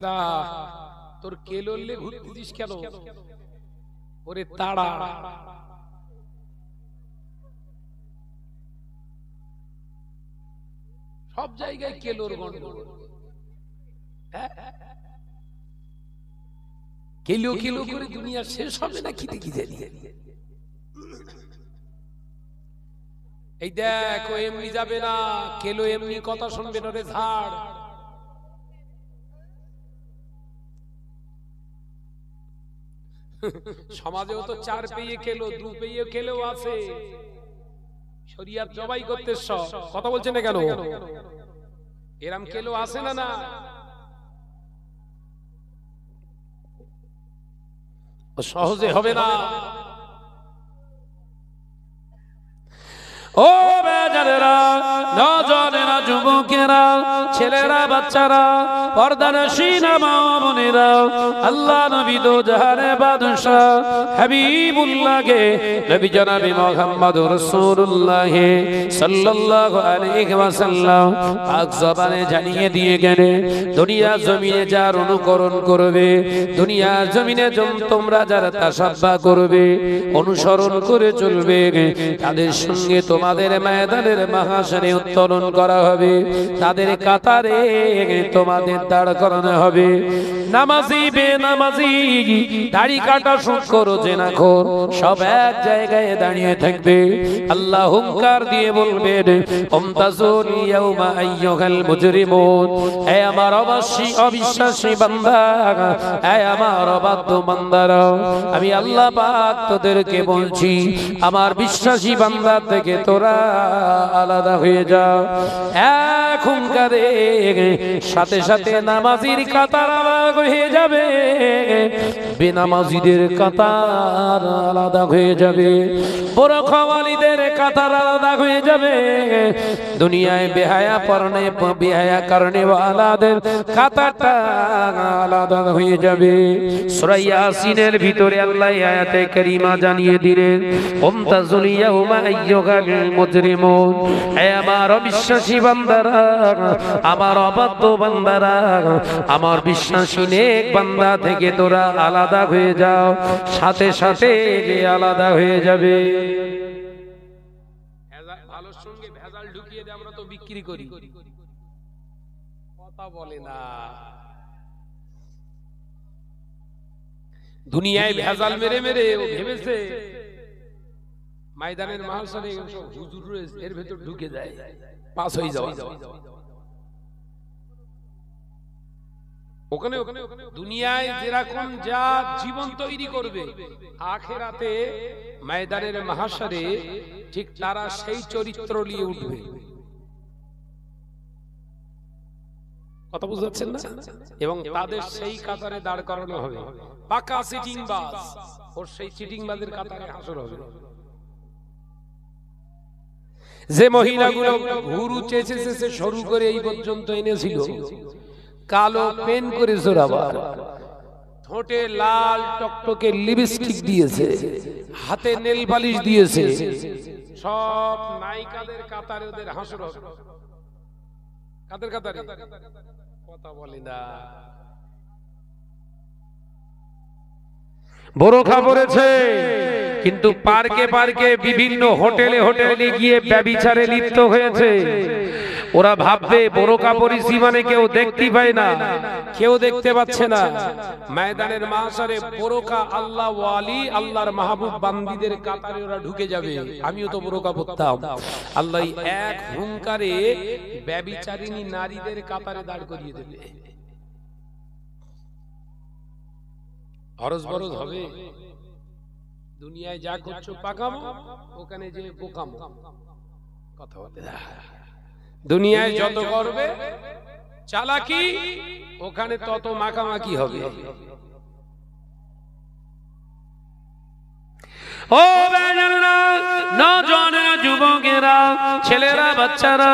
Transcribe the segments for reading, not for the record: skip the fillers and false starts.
তোর কেললে ঘুরতেছিস কেন? ওরে তাড়া, সব জায়গায় কেলোর গন্ডগোল। কেলো কেলো করে দুনিয়া শেষ হবে না কি দেখি জানি। এই দেখো এমনি যাবে না, কেলো এমনি কথা শুনবে না রে ঝাড়। সমাজেও তো চার পেয়ে কেলো, দু পেয়ে কেলেও আছে। শরিয়াত জবাই করতে কথা বলছে না কেন? এরম কেলো আছে না? না সহজে হবে না। ও বেজারেরা, নজরেরা, যুবকেরা, ছেলেরা, বাচ্চারা, পর্দানশীল মা বোনেরা, আল্লাহ নবী দো জাহানের বাদশা হাবিবুল্লাহকে নবী জনাবে মুহাম্মদুর রাসূলুল্লাহ সাল্লাল্লাহু আলাইহি ওয়াসাল্লাম পাক জবানে জানিয়ে দিয়ে গেলেন, দুনিয়া জমিনে যার অনুকরণ করবে, দুনিয়া জমিনে তোমরা যারা তাসাব্বা করবে, অনুসরণ করে চলবে, তাদের সঙ্গে তোমাদের ময়দানের মাহশরে উত্তোলন করা হবে, তাদের কাতারে তোমাদের দাঁড় করানো হবে। নামাজি বেনামাজি, দাড়ি কাটা শুকর জেনাখোর সব এক জায়গায় দাঁড়িয়ে থাকবে। আল্লাহ হুঙ্কার দিয়ে বলবেন, উমতাজুল ইয়াউমা আইয়ুহাল মুজরিমুন, হে আমার অবিশ্বাসী বান্দা, হে আমার অবাধ্য বান্দারা, আমি আল্লাহ পাক তোদেরকে বলছি, আমার বিশ্বাসী বান্দা থেকে তোরা আলাদা হয়ে যাও। এক হুঙ্কারে সাথে সাথে নামাজির কাতার আলাদা হয়ে যাবে, বেনামাজিদের কাতার আলাদা হয়ে যাবে, বোরখাওয়ালীদের কাতার আলাদা হয়ে যাবে, দুনিয়ায় বেহায়া পরনে বেহায়া কারণে ওয়ালাদের কাতারটা আলাদা হয়ে যাবে। সূরা ইয়াসিনের ভিতরে আল্লাহ আয়াতে কারীমা জানিয়ে দিলেন, উমতাজুল ইয়াউমা আইয়ুহাল মুজরিমুন, হে আমার অবিশ্বাসী বান্দারা, আমার অবাধ্য বান্দারা, আমার বিশ্বাসী নেক বান্দা থেকে তোরা আলাদা হয়ে যাও, সাথে সাথে আলাদা হয়ে যাবে। ভালোর সঙ্গে ভেজাল ঢুকিয়ে দিয়ে আমরা তো বিক্রি করি, কথা বলে না। দুনিয়ায় ভেজাল মেরে মেরে ও ভেবেছে ময়দানের মাহশরে হুজুর এর ভেতর ঢুকে যায়, পাস হয়ে যাওয়া। ওখানে দুনিয়ায় যেরকম যা জীবন তৈরি করবে, আখিরাতে ময়দানের মাহশরে ঠিক তারা সেই চরিত্র নিয়ে উঠবে। কথা বুঝতে পারছেন না? এবং তাদের সেই কাতারে দাঁড় করানো হবে। পাকা সিটিং বাস, ওর সেই সিটিং বাসের কাতারে হাসর হবে। যে মহিলাগুলো হুরু চেঁচে চেঁচে শুরু করে এই পর্যন্ত এনেছিল, কালো পেন করে জোরাবার, ঠোঁটে লাল টকটকে লিপস্টিক দিয়েছে, হাতে নেল পালিশ দিয়েছে, সব নায়িকাদের কাতারে ওদের হাসর হবে। কাদের কাতারে? কথা বলি না। বোরখা পরেছে, কিন্তু পার্কে পার্কে বিভিন্ন হোটেলে হোটেলে গিয়ে ব্যভিচারে লিপ্ত হয়েছে। ওরা ভাববে বোরখা পরেছি মানে কেউ দেখতে পায় না, কেউ দেখতে পাচ্ছে না। ময়দানের মাহশরে বোরখা আল্লাহ ওয়ালি, আল্লাহর মাহবুব বান্দীদের কাতারে ওরা ঢুকে যাবে। আমিও তো বোরখা পরতাম। আল্লাহ এক হুঙ্কারে ব্যভিচারিণী নারীদের কাতারে দাঁড় করিয়ে দেবে। হরজ বরজ হবে। দুনিয়ায় যা করছো পাকামো, ওখানে যে বোকামো। কথা বলতে দুনিয়ায় যত করবে চালাকি, ওখানে তত মাখামাখি হবে। ও বেজনা নজওয়ানেরা যুবকেরা ছেলেরা বাচ্চারা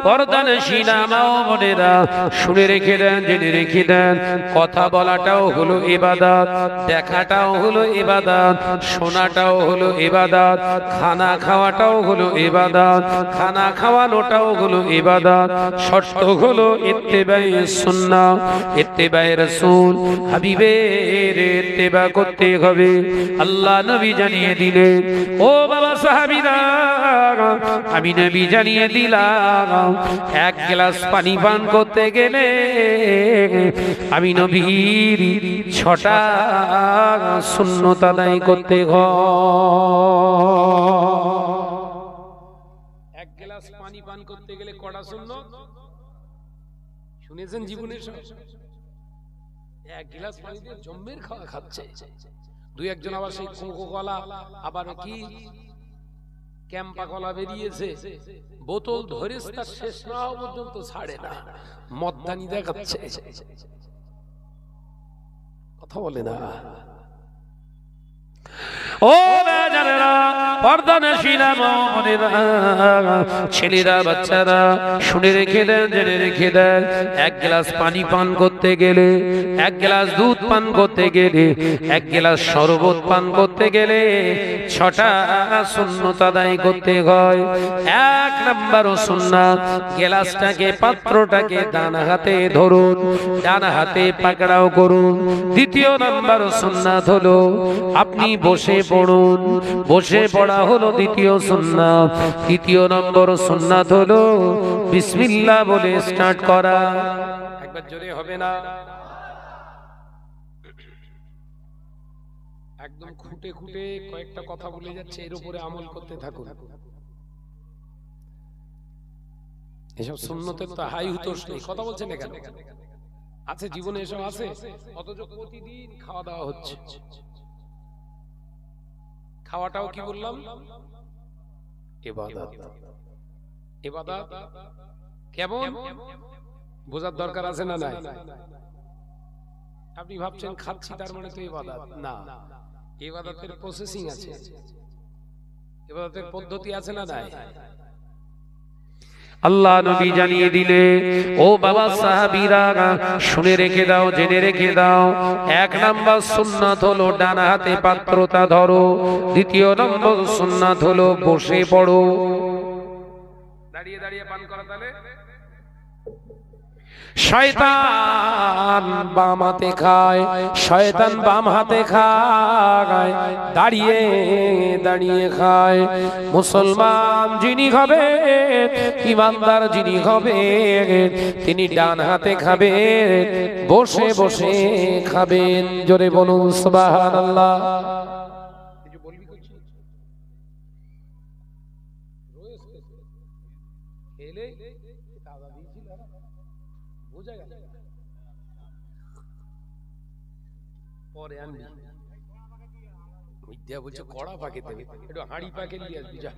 পর্দানশীল মা ও বোনেরা শুনে রেখে দেন জেনে রেখে দেন কথা বলাটাও হলো ইবাদত দেখাটাও হলো ইবাদত শোনাটাও হলো ইবাদত খানা খাওয়াটাও হলো ইবাদত খানা খাওয়ানোটাও হলো ইবাদত শর্ত হলো ইত্তেবায়ে সুন্নাহ ইত্তেবায়ে রাসূল হাবিবের ইত্তেবা করতে হবে আল্লাহ নবী জানিয়ে দিলেন ও বাবা সাহাবীরা আমি নবী জানিয়ে দিলাম এক গ্লাস পানি পান করতে গেলে আমি নবীর 6টা সুন্নাত আদায় করতে হয় এক গ্লাস পানি পান করতে গেলে কটা সুন্নাত শুনেছেন জীবনে এক গ্লাস পানি দিয়ে জম্মের খাওয়া খাচ্ছে দুই একজন আবার সেই কোকো কলা আবার কি ক্যাম্পা কলা বেরিয়েছে বোতল ধরে তার শেষ না হওয়া পর্যন্ত ছাড়ে না মদদানি দেখাচ্ছে কথা বলে না ও বেজানেরা পর্দানশীল মা ও বোনেরা ছেলেরা বাচ্চারা শুনে রেখে দেন জেনে রেখে দেন এক গ্লাস পানি পান করতে গেলে এক গ্লাস দুধ পান করতে গেলে এক গ্লাস শরবত পান করতে গেলে 6টা সুন্নাত আদায় করতে হয় এক নাম্বার সুন্নাত গ্লাসটাকে পাত্রটাকে ডান হাতে ধরুন ডান হাতে পাকড়াও করুন দ্বিতীয় নাম্বার সুন্নাত হলো আপনি বসে পড়ুন বসে পড়া হলো দ্বিতীয় সুন্নাত তৃতীয় নম্বর সুন্নাত হলো বিসমিল্লাহ বলে স্টার্ট করা একবার জোরে হবে না একদম খুঁটে খুঁটে কয়েকটা কথা বলে যাচ্ছে এর উপরে আমল করতে থাকুন এসব সুন্নতের তো হাই হুতোষ নেই কথা বলছেন না কেন আছে জীবনে এসব আছে অথচ প্রতিদিন খাওয়া দাওয়া হচ্ছে খাওয়াটাও কি বললাম ইবাদত ইবাদত কেমন বোঝার দরকার আছে না নাই আপনি ভাবছেন খাচ্ছি তার মানে তো ইবাদত না ইবাদতের প্রসেসিং আছে ইবাদতের পদ্ধতি আছে না নাই আল্লাহ নবী জানিয়ে দিলে ও বাবা সাহাবীরা শুনে রেখে দাও জেনে রেখে দাও এক নাম্বার সুন্নাত হলো ডান হাতে পাত্রটা ধরো দ্বিতীয় নম্বর সুন্নাত হলো বসে পড়ো দাঁড়িয়ে দাঁড়িয়ে পান করা তাহলে শয়তান বাম হাতে খায় শয়তান বাম হাতে খায় দাঁড়িয়ে দাঁড়িয়ে খায় মুসলমান যিনি হবে ইমানদার যিনি হবে তিনি ডান হাতে খাবেন বসে বসে খাবেন জোরে বলুন সুবহানাল্লাহ পরে আনবি মিথ্যা বলছে কড়া পাকে দেবে একটু হাঁড়ি পাকে নিয়ে আসবি যা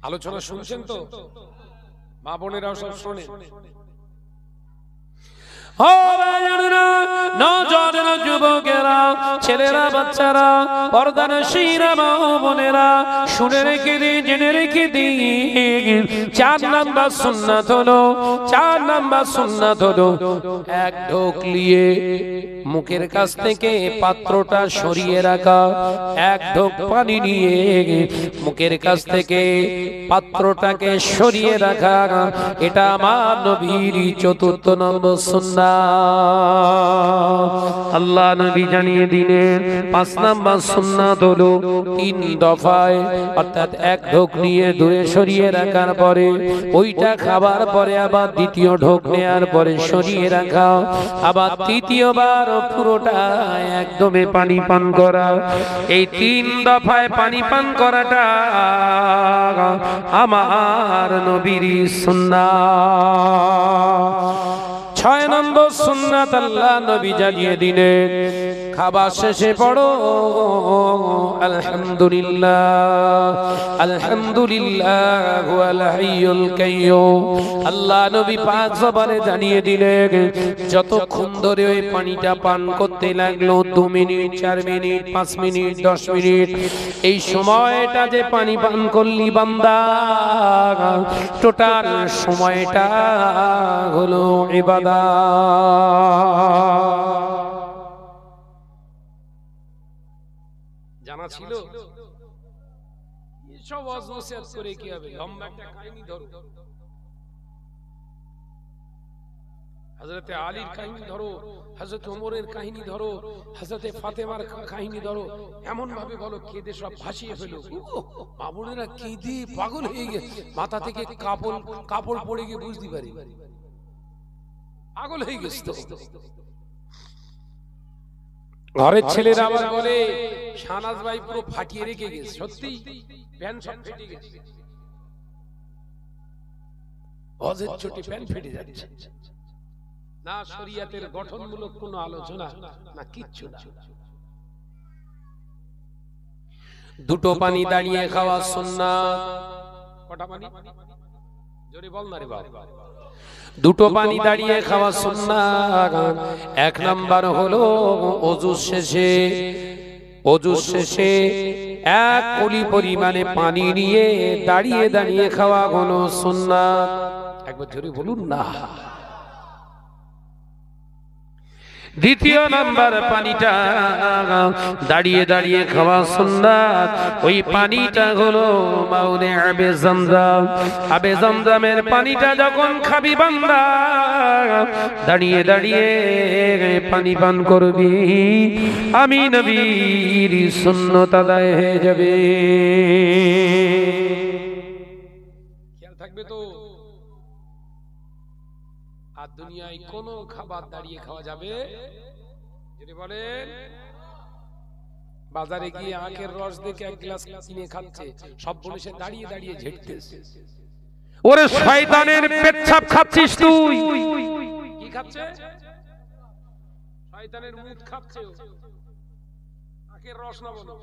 আলোচনা শুনছেন তো মা বোনেরাও সব শোনে নওজওয়ানেরা যুবকেরা ছেলেরা বাচ্চারা পর্দানশীল মা ও বোনেরা শুনে রেখে দিন জেনে রেখে দিন 4 নাম্বার সুন্নাত হলো 4 নাম্বার সুন্নাত হলো এক ঢোক নিয়ে মুখের কাছ থেকে পাত্রটা সরিয়ে রাখা এক ঢোক পানি নিয়ে মুখের কাছ থেকে পাত্রটাকে সরিয়ে রাখা এটা আমার নবীর 4র্থ নম্বর সুন্নাত আল্লাহ নবী জানিয়ে দিলেন 5 নাম্বার সুন্নাত হলো 3 দফায় অর্থাৎ এক ঢোক নিয়ে দূরে সরিয়ে রাখার পরে ওইটা খাবার পরে আবার দ্বিতীয় ঢোক নেয়ার পরে সরিয়ে রাখা আবার তৃতীয়বার পুরোটা একদমে পানি পান করা এই 3 দফায় পানি পান করাটা আমার নবীর সুন্নাত 6 নম্বর সুন্নাত আল্লাহ নবী জানিয়ে দিলেন খাবার শেষে পড়ো আলহামদুলিল্লাহ আলহামদুলিল্লাহ ওয়াল হাইয়ুল কাইয়্যুম। আল্লাহ নবী পাক জবানে জানিয়ে দিলেন, যতক্ষণ ধরে ওই পানিটা পান করতে লাগলো, 2 মিনিট 4 মিনিট 5 মিনিট 10 মিনিট, এই সময়টা যে পানি পান করলি বান্দা, টোটাল সময়টা হলো ইবাদত। জানা ছিল? সব ওয়াজ করে কি হবে? লম্বা একটা কাহিনী ধরো, হযরতে আলীর কাহিনী ধরো, হযরত ওমরের কাহিনী ধরো, হযরতে ফাতেমার কাহিনী ধরো, এমন ভাবে বলো কেঁদে সব ভাসিয়ে ফেলো। বাবুরেরা কেঁদে পাগল হয়ে গেছে, মাথা থেকে কাপড় পড়ে গিয়ে বুঝতে পারি পাগল হয়ে গেছে। তো ঘরের ছেলেরা আবার বলে শাহনাজ ভাই পুরো ফাটিয়ে রেখে গেছে, সত্যি প্যান্ট সব ফেটে গেছে, অজের চোটে প্যান্ট ফেটে যাচ্ছে। না শরীয়তের গঠনমূলক কোনো আলোচনা, না কিচ্ছু না। দুটো পানি দাঁড়িয়ে খাওয়া সুন্নাত। কটা পানি? জোরে বল না রে বাবা। দুটো পানি দাঁড়িয়ে খাওয়া সুন্নাত। 1 নাম্বার হলো ওযু শেষে 1 কলি পরিমাণে পানি নিয়ে দাঁড়িয়ে দাঁড়িয়ে খাওয়া হলো সুন্নাত। একবার জোরে বলুন না। দ্বিতীয় নাম্বার পানিটা দাঁড়িয়ে দাঁড়িয়ে খাওয়া সুন্নাত। ওই পানিটা হলো মাউনে আবে জামজাম। আবে জামজামের পানিটা যখন খাবি বান্দা, দাঁড়িয়ে দাঁড়িয়ে পানি পান করবি, আমি নবীর সুন্নাত আদায় হয়ে যাবে। খেয়াল থাকবে তো। আর দুনিয়ায় কোন খাবার দাঁড়িয়ে খাওয়া যাবে? যদি বলেন, বাজারে গিয়ে আখের রস দেখে 1 গ্লাস কিনে খাচ্ছে, সব বলেছে দাঁড়িয়ে দাঁড়িয়ে ঝেড়তেছে। ওরে শয়তানের পেচ্ছাপ খাচ্ছিস তুই। কি খাচ্ছে? শয়তানের মুখ খাচ্ছে। আখের রস না বলো।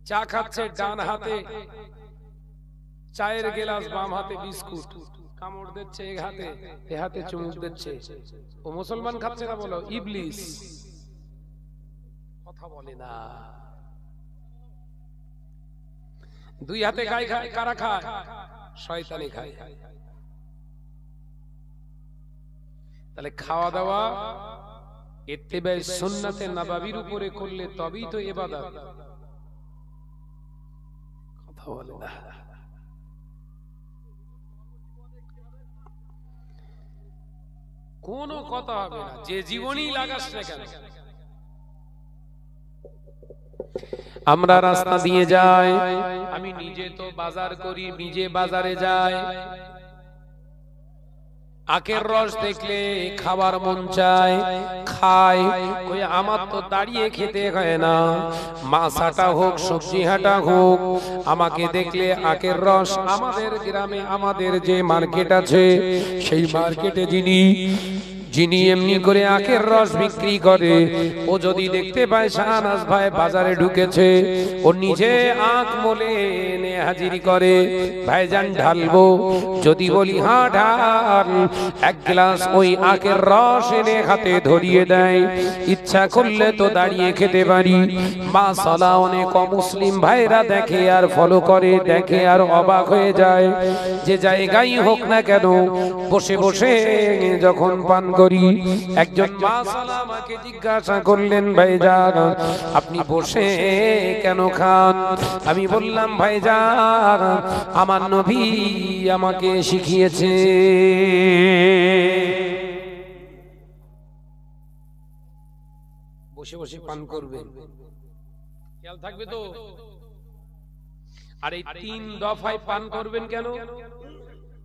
চা খাচ্ছে ডান হাতে, চায়ের গ্লাস বাম হাতে, বিস্কুট কামড় দিচ্ছে এক হাতে, এ হাতে চুমুক দিচ্ছে। ও মুসলমান খাচ্ছে না বলো, ইবলিস। কথা বলে না। 2 হাতে খায়, কারা খায়? শয়তানি খায়। তাহলে খাওয়া দাওয়া ইত্তিবায়ে সুন্নাতে নববীর উপরে করলে তবেই তো ইবাদত। কথা বলে না। কোনো কথা হবে না, যে জীবনই লাগাস না কেন। আমরা রাস্তা দিয়ে যাই, আমি নিজে তো বাজার করি, নিজে বাজারে যাই, আখের রস দেখলে খাবার মন চায়, খাই। কই আমার তো দাঁড়িয়ে খেতে হয় না, মাছ হাটা হোক সবজি হাটা হোক, আমাকে দেখলে আখের রস আমাদের গ্রামে, আমাদের যে মার্কেট আছে সেই মার্কেটে যিনি এমনি করে আখের রস বিক্রি করে, ও যদি দেখতে পায় শাহনাজ ভাই বাজারে ঢুকেছে, ও নিজে আখ মোলে এনে হাজির করে, ভাইজান ঢালবো? যদি বলি হ্যাঁ ঢাল, 1 গ্লাস ওই আখের রস এনে হাতে ধরিয়ে দেয়। ইচ্ছা করলে তো দাঁড়িয়ে খেতে পারি। মাশাআল্লাহ, অনেক মুসলিম ভাইরা দেখে আর ফলো করে, দেখে আর অবাক হয়ে যায়। যে জায়গায় হোক না কেন, বসে বসে যখন পান করি। একজন মাশাআল্লাহ আমাকে জিজ্ঞাসা করলেন, ভাইজান আপনি বসে কেন খান? আমি বললাম, ভাইজান আমার নবী আমাকে শিখিয়েছে। বসে বসে পান করবেন, খেয়াল থাকবে তো। আর এই 3 দফায় পান করবেন কেন?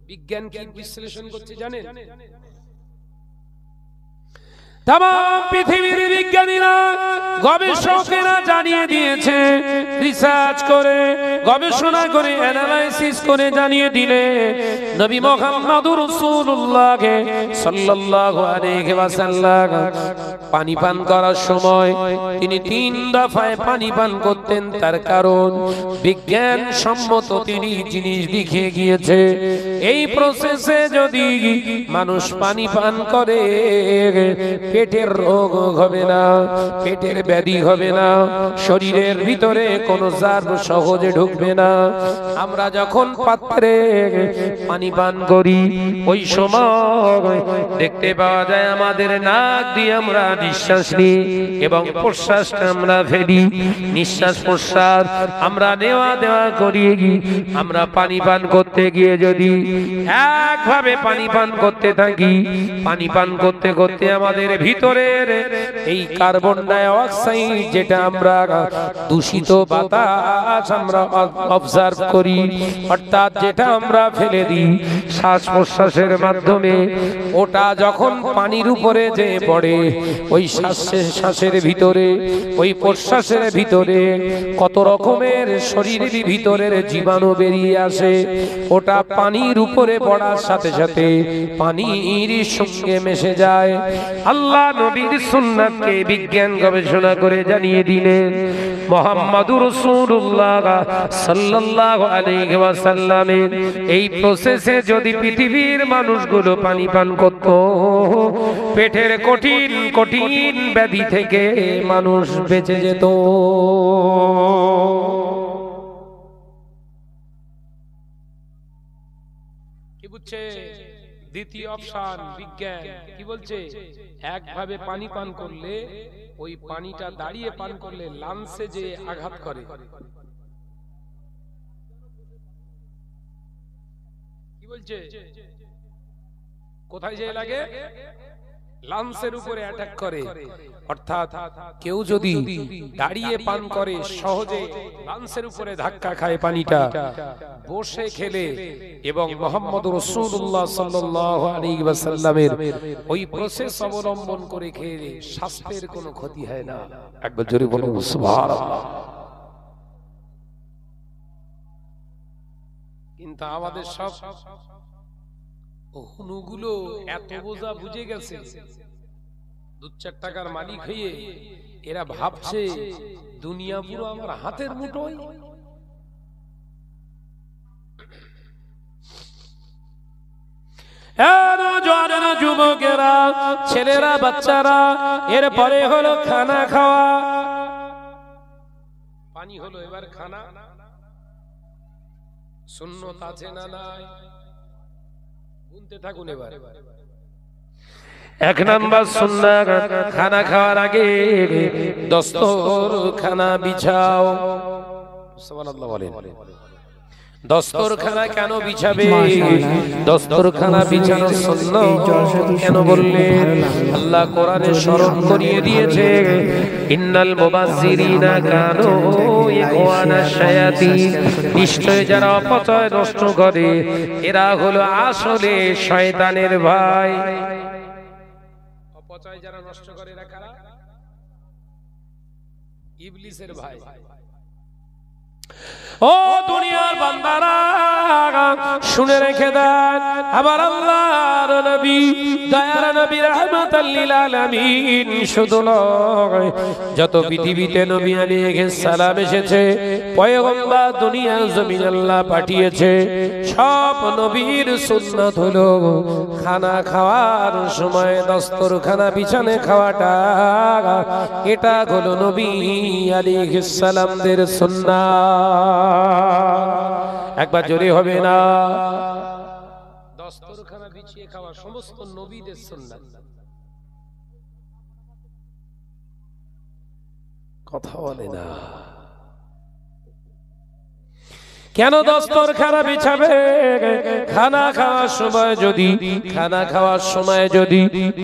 বিজ্ঞান কি বিশ্লেষণ করছে জানেন? তাম পৃথিবীর বিজ্ঞানীরা, গবেষকেরা জানিয়ে দিয়েছে, রিসার্চ করে, গবেষণা করে, অ্যানালাইসিস করে জানিয়ে দিলে, নবী মুহাম্মদুর রাসূলুল্লাহ সাল্লাল্লাহু আলাইহি ওয়াসাল্লাম পানি পান করার সময় তিনি 3 দফায় পানি পান করতেন। তার কারণ বিজ্ঞান সম্মত তিনি জিনিস দেখিয়ে গিয়েছে, এই প্রসেসে যদি মানুষ পানি পান করে পেটের রোগ হবে না, পেটের ব্যাধি হবে না, শরীরের ভিতরে কোনো জার্ম সহজে ঢুকবে না। আমরা যখন পাত্রে পানি পান করি ওই সময় দেখতে পাওয়া যায় আমাদের নাক দিয়ে আমরা নিঃশ্বাস নিই এবং প্রশ্বাসটা আমরা ফেলি। নিঃশ্বাস প্রশ্বাস আমরা নেওয়া দেওয়া করি। আমরা পানি পান করতে গিয়ে যদি একভাবে পানি পান করতে থাকি, পানি পান করতে করতে আমাদের ভিতরের এই কার্বন ডাই অক্সাইড যেটা আমরা দূষিত বাতাস আমরা অবজার্ভ করি, অর্থাৎ যেটা আমরা ফেলে দিই শ্বাস প্রশ্বাসের মাধ্যমে, ওটা যখন পানির উপরে যে পড়ে ওই শ্বাসের ভিতরে ওই প্রশ্বাসের ভিতরে কত রকমের শরীরের ভিতরের জীবাণু বেরিয়ে আসে। ওটা পানির উপরে পড়ার সাথে সাথে পানির সঙ্গে মিশে যায়। আল্লাহ নবীর সুন্নাতকে বিজ্ঞান গবেষণা করে জানিয়ে দিলেন মুহাম্মাদুর রাসূলুল্লাহ সাল্লাল্লাহু আলাইহি ওয়াসাল্লামের এই প্রসেসে যদি পৃথিবীর মানুষগুলো পানি পান করত, পেটের কঠিন কঠিন ব্যাধি থেকে মানুষ বেঁচে যেত। কি বুঝছে? দ্বিতীয় অপশন বিজ্ঞান কি বলছে? একভাবে পানি পান করলে ওই পানিটা দাঁড়িয়ে পান করলে লাংসে যে আঘাত করে, কি বলছে? কোথায় যে লাগে? লাংসের উপরে অ্যাটাক করে। অর্থাৎ কেউ যদি দাঁড়িয়ে পান করে সহজে লাংসের উপরে ধাক্কা খায় পানিটা, বসে খেলে এবং মুহাম্মদুর রাসূলুল্লাহ সাল্লাল্লাহু আলাইহি ওয়াসাল্লামের ওই প্রসেস অবলম্বন করে খেলে স্বাস্থ্যের কোনো ক্ষতি হয় না। একবার জোরে বলুন সুবহানাল্লাহ। কিন্তু আমাদের সব হুনুগুলো এত বোঝা বুঝে গেছে, 2-4 টাকার মালিক হয়ে এরা ভাবছে দুনিয়া পুরো আমার হাতের মুঠোয়। যুবকেরা, ছেলেরা, বাচ্চারা, এরপরে হলো খানা খাওয়া। পানি হলো, এবার খানা। সুন্নত আছে না নাই? গুনতে থাকুন। এবার 1 নাম্বার সুন্নাত, খানা খাওয়ার আগে দস্তরখানা বিছাও। সুবহানাল্লাহ বলেন। দস্তরখানা কেন বিছাবে? দস্তরখানা বিছানোর সুন্নাত কেন বললেন? আল্লাহ কোরআনে স্মরণ করিয়ে দিয়েছে, ইন্নাল মুবাজ্জিরিনা কানু ইখওয়ানাশ শায়াতিন। নিশ্চয় যারা অপচয় নষ্ট করে এরা হলো আসলে শয়তানের ভাই। অপচয় যারা নষ্ট করে এরা কারা? ইবলিসের ভাই। ও দুনিয়ার বান্দারা, শুনে রেখে দেন, আবার আল্লাহর নবী, দয়ার নবী, রাহমাতাল লিল আলামিন শুধু নয়, যত পৃথিবীতে নবী আলাইহিস সালাম এসেছে, পয়গম্বর দুনিয়ার জমিনে আল্লাহ পাঠিয়েছে, সব নবীর সুন্নাত হলো খানা খাওয়ার সময় দস্তরখানা বিছানে খাওয়াটা। এটা হলো নবী আলাইহিস সালামদের সুন্নাত। একবার জোরে হবে না? দস্তরখানা বিছিয়ে খাওয়া সমস্ত নবীদের সুন্নাত। কথা বলে না কেন? দস্তরখানা বিছাবে খানা খাওয়ার সময় যদি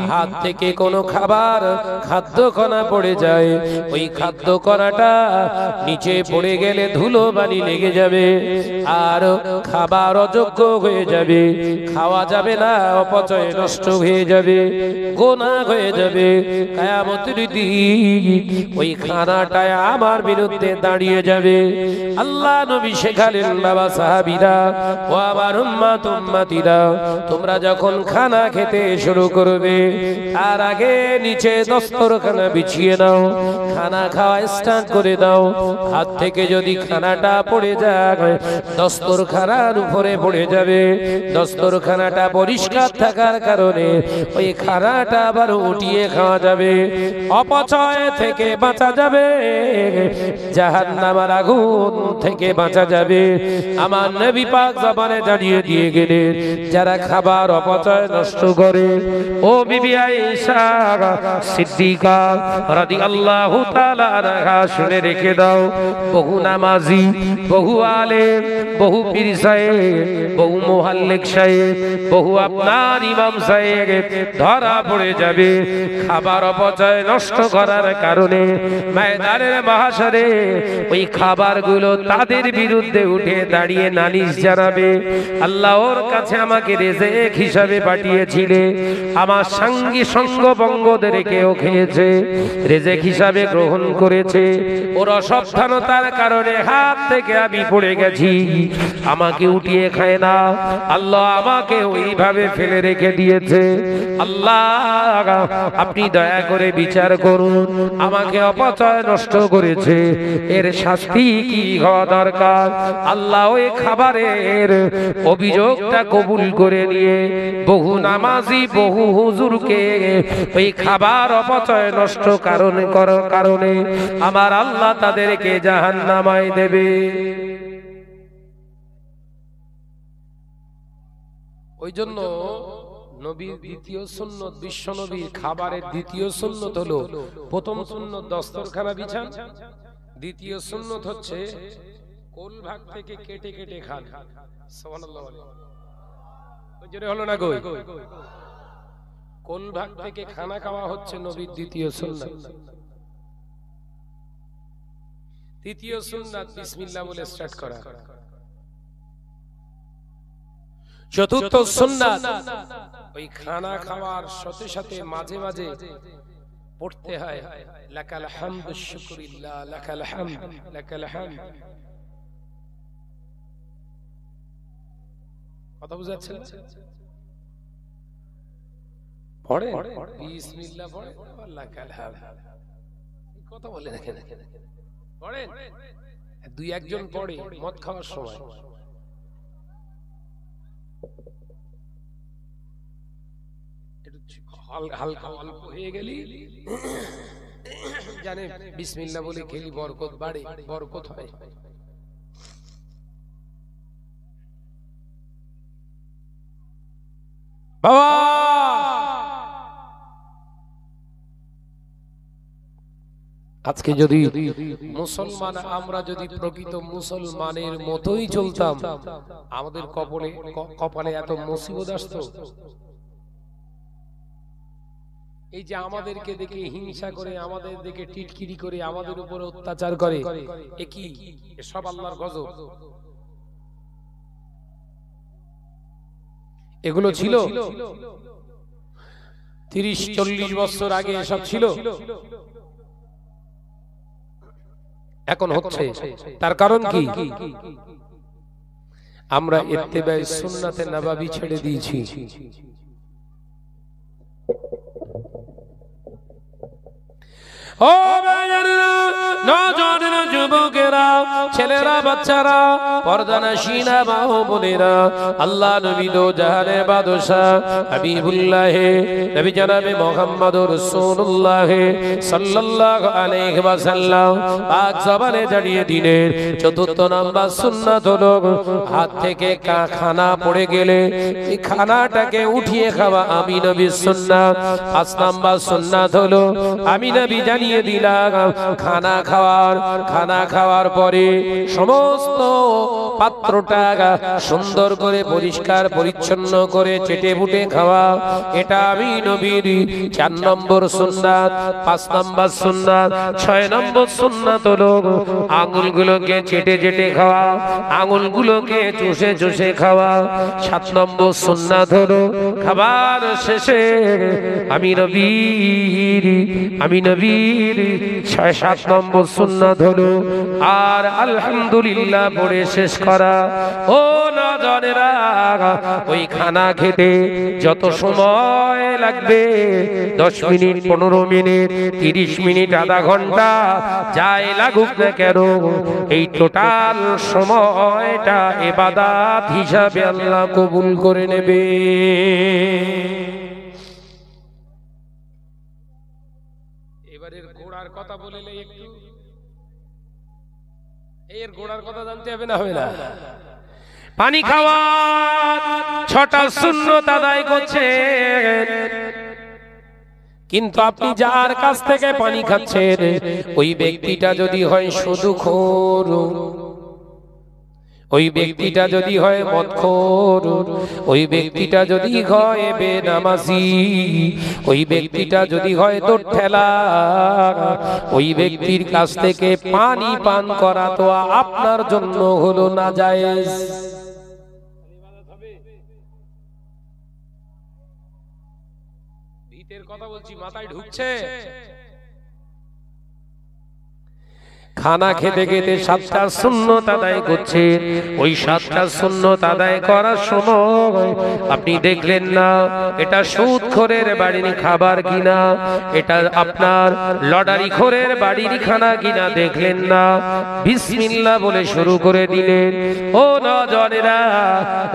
হাত থেকে কোনো খাবার খাদ্যকণা পড়ে যায়, ওই খাদ্যকণাটা নিচে পড়ে গেলে ধুলো বালি লেগে যাবে আর খাবার অযোগ্য হয়ে যাবে, খাওয়া যাবে না, অপচয় নষ্ট হয়ে যাবে, গুনাহ হয়ে যাবে। কিয়ামতের দিন ওই খানাটা আমার বিরুদ্ধে দাঁড়িয়ে যাবে। আল্লাহ নবী শেখালেন দিলেন বাবা সাহাবীরা ও আমার উম্মত উম্মতিরা, তোমরা যখন খানা খেতে শুরু করবে তার আগে নিচে দস্তরখানা বিছিয়ে নাও, খানা খাওয়া স্টার্ট করে দাও। হাত থেকে যদি খানাটা পড়ে যায় দস্তরখানার উপরে পড়ে যাবে, দস্তরখানাটা পরিষ্কার থাকার কারণে ওই খানাটা আবার উঠিয়ে খাওয়া যাবে, অপচয় থেকে বাঁচা যাবে, জাহান্নামের আগুন থেকে বাঁচা যাবে। আমার নবী পাক জবানে জানিয়ে দিয়ে গেলেন, যারা খাবার অপচয় নষ্ট করে, ও বিবি আয়েশা সিদ্দিকা রাদিয়াল্লাহু তাআলা আনহা শুনে রেখে দাও, বহু নামাজি, বহু আলেম, বহু পীর সাহেব, বহু মুহাল্লিক সাহেব, বহু আপনার ইমাম সাহেব ধরা পড়ে যাবে খাবার অপচয় নষ্ট করার কারণে। ময়দানের মাহশরে ওই খাবারগুলো তাদের বিরুদ্ধে উঠে দাঁড়িয়ে নালিশ জানাবে, আল্লাহর কাছে আমাকে রিজিক হিসাবে পাঠিয়েছিলে, আমার সঙ্গী সঙ্গ বঙ্গদেরকেও খেয়েছে, রিজিক হিসাবে গ্রহণ করেছে, ওর অসাবধানতার কারণে হাত থেকে আমি পড়ে গেছি, আমাকে উঠিয়ে খায় না, আল্লাহ আমাকে ওইভাবে ফেলে রেখে দিয়েছে। আল্লাহ আপনি দয়া করে বিচার করুন, আমাকে অপচয় নষ্ট করেছে, এর শাস্তি কি হওয়া দরকার। আল্লাহ ওই খাবারের অভিযোগটা কবুল করে নিয়ে বহু নামাজি, বহু হুজুরকে ওই খাবার অপচয় নষ্ট কারণে আমার আল্লাহ তাদেরকে জাহান্নামায় দেবে। ওই জন্য নবীর দ্বিতীয় সুন্নত, বিশ্ব নবীর খাবারের দ্বিতীয় সুন্নত হলো, প্রথম সুন্নত দস্তরখানা বিছান, দ্বিতীয় সুন্নত হচ্ছে কোল ভাগ থেকে কেটে কেটে খান। সুবহানাল্লাহ। ওই জন্য হলো না গো, কোল ভাগ থেকে খানা খাওয়া হচ্ছে নবীর দ্বিতীয় সুন্নাত। তৃতীয় সুন্নাত বিসমিল্লাহ বলে স্টার্ট করা। চতুর্থ সুন্নাত ওই খানা খাওয়ার সাথে সাথে মাঝে মাঝে পড়তে হয় লাকাল হামদু শুকরিল্লাহ, লাকাল হামদ, লাকাল হামদ। কথা বুঝাচ্ছে? পড়ে বিসমিল্লাহ পড়ে লাকাল হামদ, কথা বলে দেখেন, পড়েন দুই একজন পড়ে মদ খাওয়ার সময়। হালকা অল্প হয়ে গেলি জানে বিসমিল্লাহ বলে খেলি বরকত বাড়ে, বরকত হয়। বাবা আজকে যদি মুসলমান আমরা যদি প্রকৃত মুসলমানের মতোই চলতাম, আমাদের কপালে এত মুসিবত আসতো? এই যে আমাদেরকে দেখে হিংসা করে, আমাদের দেখে টিটকিরি করে, আমাদের উপরে অত্যাচার করে, এ কি সব আল্লাহর গজব? এগুলো ছিল 30-40 বছর আগে এসব ছিল, এখন হচ্ছে। তার কারণ কি? আমরা ইত্তেবায়ে সুন্নাতে নববী ছেড়ে দিয়েছি। ও ভাইয়েরা, নওজওয়ানেরা, যুবকেরা, ছেলেরা, বাচ্চারা, পর্দানশীনা মা ও বোনেরা, আল্লাহ নবী দো জাহানের বাদশা হাবিবুল্লাহ নবী জনাবে মুহাম্মদুর রাসূলুল্লাহ সাল্লাল্লাহু আলাইহি ওয়াসাল্লাম পাক জবানে জানিয়ে দিলেন, চতুর্থ নাম্বার সুন্নাত হলো হাত থেকে খানা পড়ে গেলে এই খানাটাকে উঠিয়ে খাওয়া, আমি নবীর সুন্নাত। 5 নাম্বার সুন্নাত হলো আমি নবী জানিয়ে দিলাম, খানা খাওয়ার পরে সমস্ত পাত্রটা সুন্দর করে পরিষ্কার পরিচ্ছন্ন করে চেটে বুটে খাওয়া, এটা আমি নবীর 4 নম্বর সুন্নাত। 5 নম্বর সুন্নাত। 6 নম্বর সুন্নাত হলো আঙুলগুলোকে চেটে চেটে খাওয়া, আঙুলগুলোকে চুষে চুষে খাওয়া। 7 নম্বর সুন্নাত হলো খাবার শেষে আমি নবী নবীর 6-7 নম্বর সুন্নাত হলো আর আলহামদুলিল্লাহ পড়ে শেষ করা। ও নজরেরা, ওই খানা খেতে যত সময় লাগবে 10 মিনিট, 15 মিনিট, 30 মিনিট, আধা ঘন্টা যাই লাগুক না কেন, এই টোটাল সময়টা ইবাদত হিসাবে আল্লাহ কবুল করে নেবে। এবারের গোড়ার কথা বললে একটু, এর গোড়ার কথা জানতে হবে না? হবে না? পানি খাওয়া 6টা সুন্নাত আদায় করছে, কিন্তু আপনি যার কাছ থেকে পানি খাচ্ছেন ওই ব্যক্তিটা যদি হয় সুদখোর, ওই ব্যক্তিটা যদি হয় মদখোর, ওই ব্যক্তিটা যদি হয় বেনামাজি, ওই ব্যক্তিটা যদি হয় দোঠেলা, ওই ব্যক্তির কাছ থেকে পানি পান করা তো আপনার জন্য হলো নাজায়েজ। ভিতের কথা বলছি, মাথায় ঢুকছে? খানা খেতে খেতে 7টা সুন্নাত আদায় করছে, ওই 7টা সুন্নাত আদায় করার সময় আপনি দেখলেন না এটা সুদখোরের বাড়ির খাবার কিনা, এটা আপনার লটারি খোরের বাড়ির খানা কিনা দেখলেন না, বিসমিল্লাহ বলে শুরু করে দিলেন। ও নজরেরা,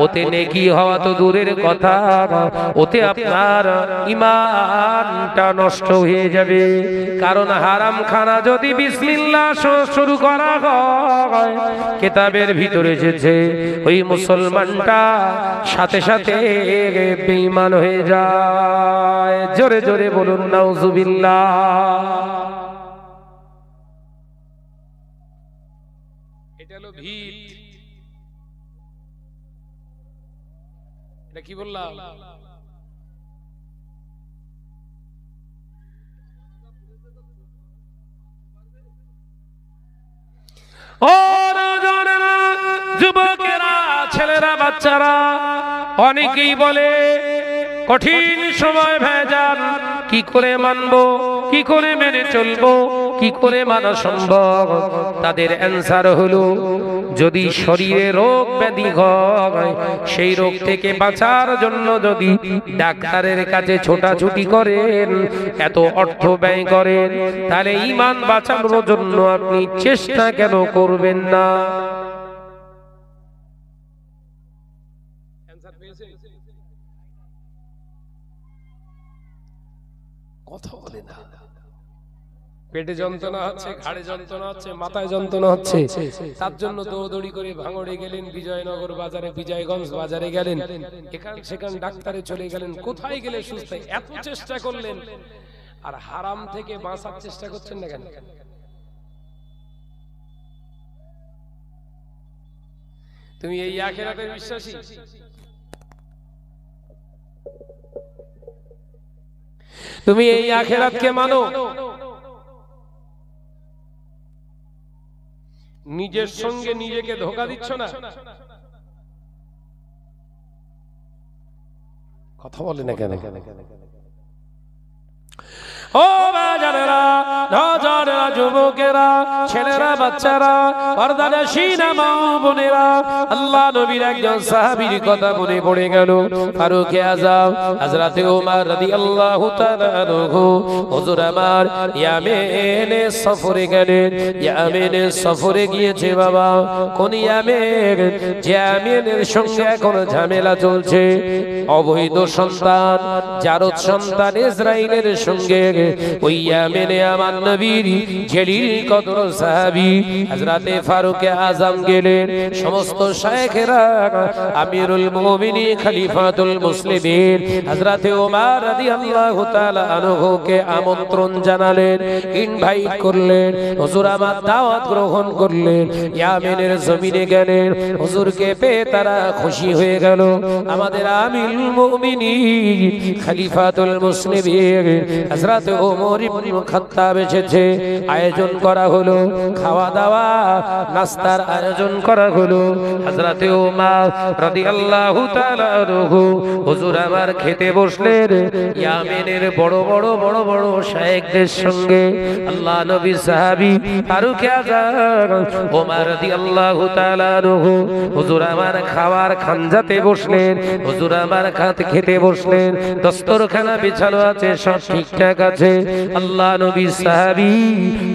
ওতে নেকি হওয়া তো দূরের কথা, ওতে আপনার ঈমানটা নষ্ট হয়ে যাবে। কারণ হারাম খানা যদি বিসমিল্লাহ শুরু করা হয়, কিতাবের ভিতরে এসেছে ওই মুসলমানটা সাথে সাথে বেঈমান হয়ে যায়। জোরে জোরে বলুন নাউজুবিল্লাহ। এটা হলো ভিত। এটা কি বললাম? ও নজরেরা, যুবকেরা, ছেলেরা, বাচ্চারা, অনেকেই বলে কঠিন সময় ভেজাল, কি করে মানবো, কি করে মেনে চলবো, কি করে মানা সম্ভব? তাদের অ্যান্সার হলো, যদি শরীরে রোগ ব্যাধি হয়, সেই রোগ থেকে বাঁচার জন্য যদি ডাক্তারের কাছে ছোটাছুটি করেন, এত অর্থ ব্যয় করেন, তাহলে ঈমান বাঁচানোর জন্য আপনি চেষ্টা কেন করবেন না? কথা বলে না। পেটে যন্ত্রণা হচ্ছে, ঘাড়ে যন্ত্রণা হচ্ছে, মাথায় যন্ত্রণা হচ্ছে, তার জন্য দৌড়দৌড়ি করে ভাঙড়ে গেলেন, বিজয়নগর বাজারে, বিজয়গঞ্জ বাজারে গেলেন, এখান সেখান ডাক্তারে চলে গেলেন, কোথায় গেলে সুস্থ? এত চেষ্টা করলেন, আর হারাম থেকে বাঁচার চেষ্টা করছেন না কেন? তুমি এই আখিরাতে বিশ্বাসী? তুমি এই আখিরাতকে মানো? নিজের সঙ্গে নিজেকে ধোঁকা দিচ্ছ না? কথা বলে না কেন? ও বাজারেরা, নজরেরা, যুবকেরা, ছেলেরা, বাচ্চারা, পর্দানশীনা মা বোনেরা, আল্লাহ নবীর একজন সাহাবীর কথা মনে পড়ে গেল। ফারুক আযম হযরত ওমর রাদিয়াল্লাহু তাআলা আনহু, হুজুর আমার ইয়ামেনে সফরে গেলেন। ইয়ামেনে সফরে গিয়েছে বাবা, কোন ইয়ামেন? ইয়ামেনের সঙ্গে এখন ঝামেলা চলছে। অবৈধ সন্তান, জারদ সন্তান ইসরাইলের সঙ্গে ওই ইয়ামেনে আমার নবীর জলিল কদর সাহাবী হযরত ফারুক আযম গেলেন। সমস্ত শায়েখেরা আমিরুল মুমিনিন খলিফাতুল মুসলিমিন হযরত ওমর রাদিয়াল্লাহু তাআলা আনহুকে আমন্ত্রণ জানালেন, ইনভাইট করলেন। হুজুর আমার দাওয়াত গ্রহণ করলেন, ইয়ামেনের জমিনে গেলেন। হুজুরকে পেয়ে তারা খুশি হয়ে গেল। আমাদের আমিরুল মুমিনিন খলিফাতুল মুসলিমিন হযরত হযরত ওমর ইবনে খাত্তাব এসেছে, আয়োজন করা হলো, খাওয়া দাওয়া নাস্তার আয়োজন করা হলো। হযরত ওমর রাদিয়াল্লাহু তাআলা আনহু হুজুর আমার খেতে বসলেন ইয়ামেনের বড় বড় বড় বড় শায়েখদের সঙ্গে। আল্লাহ নবী সাহাবী ফারুক আযম ওমর রাদিয়াল্লাহু তাআলা আনহু হুজুর আমার খাওয়ার খানজাতে বসলেন, হুজুর আমার খেতে বসলেন, দস্তরখানা বিছানো আছে, সব ঠিকঠাক আছে। আল্লাহ নবী সাহাবী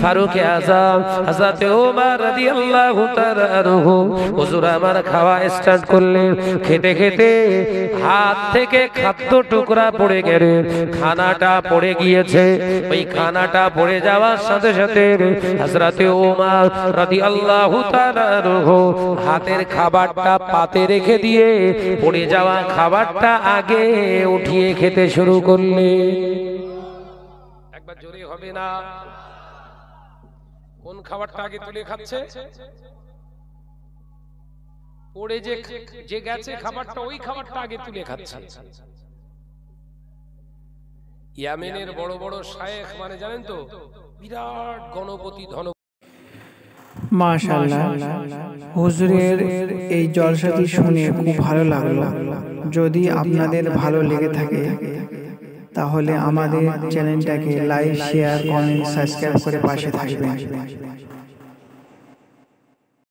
ফারুক আযম হযরত ওমর রাদিয়াল্লাহু তাআলা আনহু হুজুর আমার খাওয়া স্টার্ট করলেন। খেতে খেতে হাত থেকে খাদ্য টুকরা পড়ে গেলে খানাটা পড়ে গিয়েছে। ওই খানাটা পড়ে যাওয়ার সাথে সাথে হযরত ওমর রাদিয়াল্লাহু তাআলা আনহু হাতের খাবারটা পাতে রেখে দিয়ে পড়ে যাওয়া খাবারটা আগে উঠিয়ে খেতে শুরু করলেন। একবার জোরে হবে না? কোন খাবারটা আগে তুলে খাচ্ছে? পড়ে যে গেছে খাবারটা, ওই খাবারটা আগে তুলে খাচ্ছে। ইয়ামেনের বড় বড় শায়েখ মানে জানেন তো, বিরাট গণপতি ধন। মাশাআল্লাহ, হুজুরের এই জলসাটি শুনে খুব ভালো লাগলো। যদি আপনাদের ভালো লেগে থাকে তাহলে আমাদের চ্যানেলটাকে লাইক, শেয়ার, কমেন্ট, সাবস্ক্রাইব করে পাশে থাকবেন।